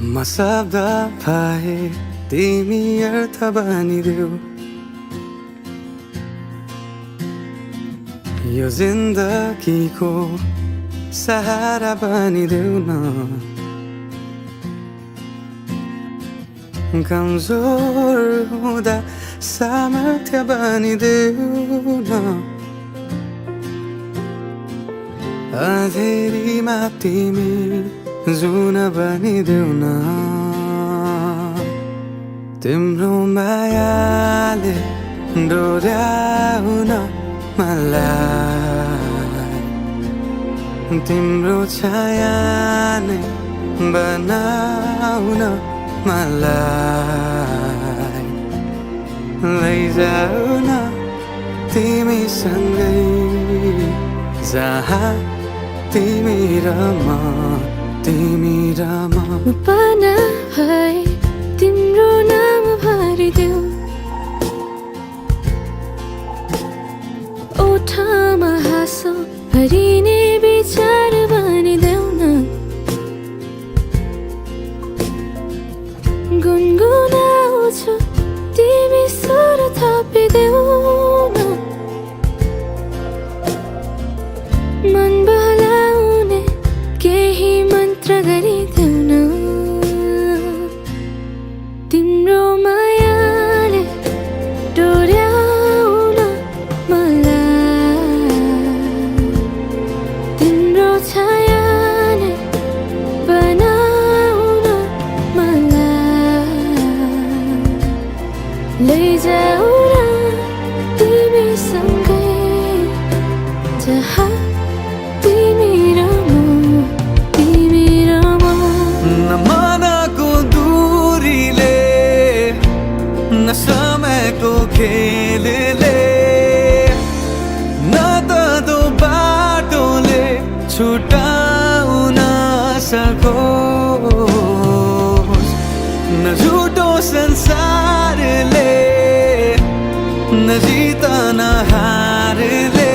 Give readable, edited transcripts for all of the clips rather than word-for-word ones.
म शब्द भए तिमी अर्थ बनिदेऊ यो जिन्दगीको सहारा बनिदेऊ न कमजोर हुँदा सामर्थ्य बनिदेऊ न अँधेरीमा तिमी जुन बनिदेऊ न तिम्रो मायाले डोर्याउन मलाई तिम्रो छाया नै बनाउन मलाई लैजाऊ न तिमीसँगै जहाँ तिमी र म पाना भए तिम्रो नाम भरिदेऊ ओठमा हाँसो भरिने विचार बनिदेऊ न गुनगुनाउँछु तिमी स्वर थपिदेऊ न मन बहलाउने केही मन्त्र गरिदेऊ न तिम्रो मायाले डोर्याउन मलाई तिम्रो छाया नै बनाउन मलाई लैजाऊ न तिमीसँगै जहाँ तिमी र म न मनको दूरीले न समयको खेलले न त दो बाटोले छुटाउन सकोस् न झुटो संसारले न जित न हारले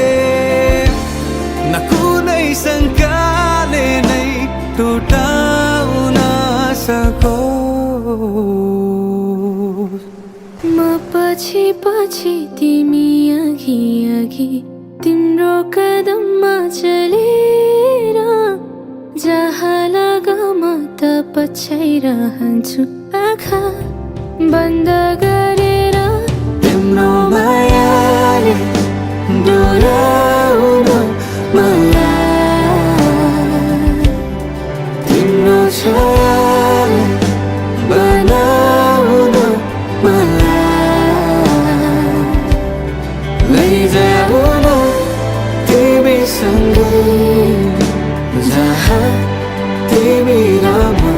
न कुनै शङ्काले नै टुटाउन सकोस् म पछि पछि तिमी अघि अघि तिम्रो कदममा चलेर जहाँ लग म त पछ्याइरहन्छु आँखा बन्द गरेर तिम्रो मायाले डोर्याउन मलाई तिम्रो छायाले बनाउन मलाई लैजाऊ न तिमीसँगै जहाँ तिमी र म